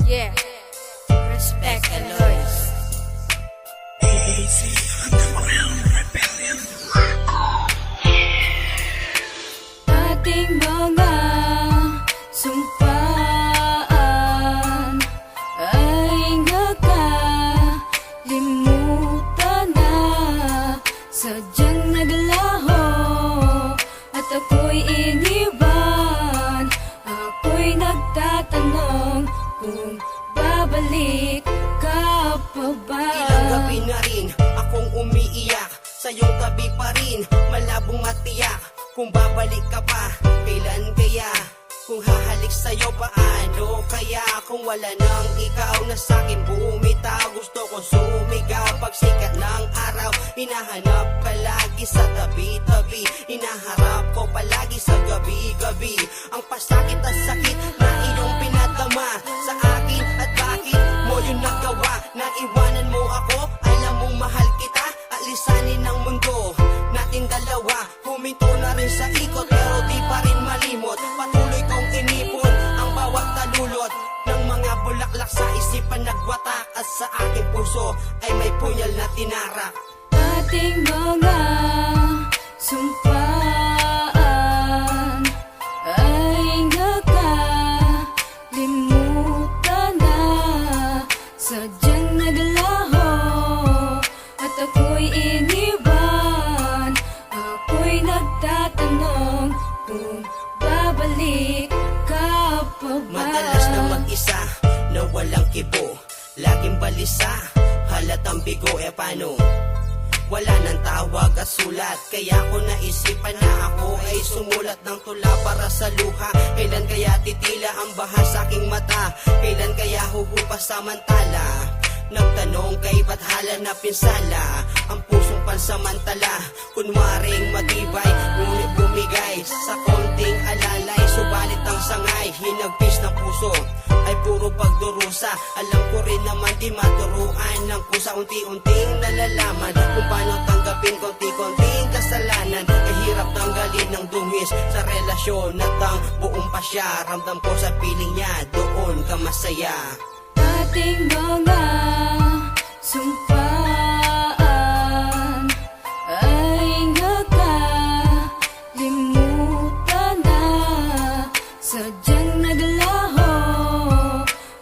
Yeah, respect and noise. Easy Underground Rebellion. Ating mga sumpaan ay nakalimutan na, sadyang naglaho at ako'y iniwan. Ako'y nagtatanong kung babalik ka pa ba. Ilang gabi na rin akong umiiyak, sa iyong tabi pa rin malabong matiyak. Kung babalik ka pa, kailan kaya? Kung hahalik sa'yo, paano kaya? Kung wala nang ikaw na sa'kin bumitaw, gusto ko sumigaw. Pagsikat ng araw, hinahanap ka lagi sa tabi-tabi. Hinaharap ko palagi sa gabi-gabi ang pasakit at sakit na iyong pinadama sa akin. At bakit mo yun nagawa? Naiwanan mo ako, alam mong mahal kita. Alisanin ng mundo nating dalawa, huminto na rin sa ikot, pero di pa rin malimot. Patuloy kong inipon ang bawat talulot ng mga bulaklak sa isipan nagwatak, at sa aking puso ay may punyal na tinarak. Ating mga sumpaan ay nakalimutan na, sadyang naglaho at ako'y iniwan. Ako'y nagtatanong kung babalik ka pa ba. Madalas na mag-isa na walang kibo, laging balisa, halatang bigo. Paano? Wala nang tawag at sulat, kaya ko naisipan na ako ay sumulat ng tula para sa luha. Kailan kaya titila ang baha sa aking mata? Kailan kaya huhupas samantala? Nagtanong kay bathala na pinsala ang pusong pansamantala. Kunwaring matibay, ngunit bumigay sa konting alalay. Subalit ang sangay, hinagpis ng puso ay puro pagdurusa. Alam ko rin naman di maturuan ng kusa. Unti-unting nalalaman kung paano tanggapin konti-konting kasalanan. Kahirap tanggalin ng dungis sa relasyon at ang buong pasya. Ramdam ko sa piling niya, doon ka masaya. Ating mga sumpaan ay nakalimutan na, sadyang naglaho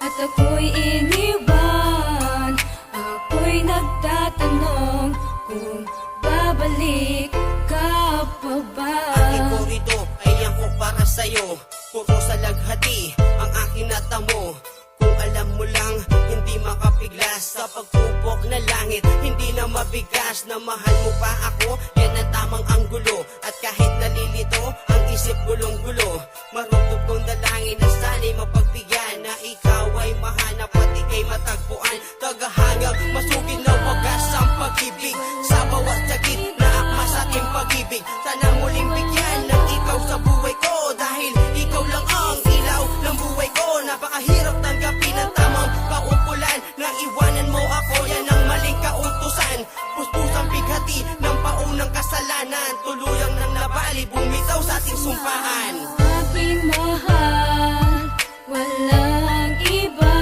at ako'y iniwan. Ako'y nagtatanong kung babalik ka pa ba. Aking korito ay angkop para sa'yo, puro sa laghati ang aking natamo. Kung alam mo lang, hindi makapiglas sa pagtupok na langit. Hindi na mabigas na mahal mo pa ako, yan ang tamang anggulo. At kahit nalilito, ang isip gulong-gulo, marupok kong dalangin na sana'y mapagbigyan, na ikaw ay mahanap at ika'y matagpuan. Tagahangang masugid na wagas ang pag-ibig, sa bawat sakit na akma sa ating pag-ibig. Sana muling bigyan ng ikaw sa buhay ko, dahil ikaw lang ang ilaw ng buhay ko. Napakahirap tanggapin ang tamang kaukulan, nang iwanan mo ako, yan ang maling kautusan. Puspusang bighati ng paunang kasalanan, tuluyang nang nabali, bumitaw sa ating sumpahan. Aking mahal, walang iba,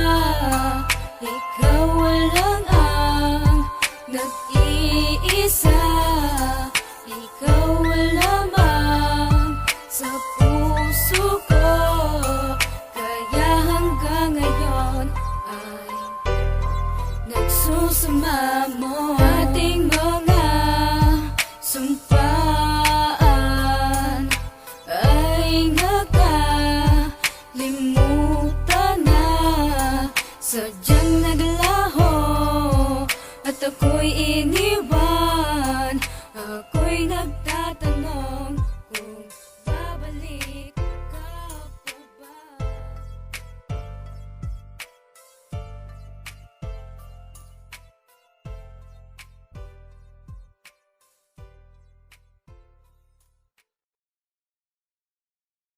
ikaw lang ang nag-iisa. Ikaw lamang sa puso ko, kaya hanggang ngayon ay nagsusama mo. Ating mga sumpaan ay nakalimutan na, sadyang naglaho at ako'y iniwan.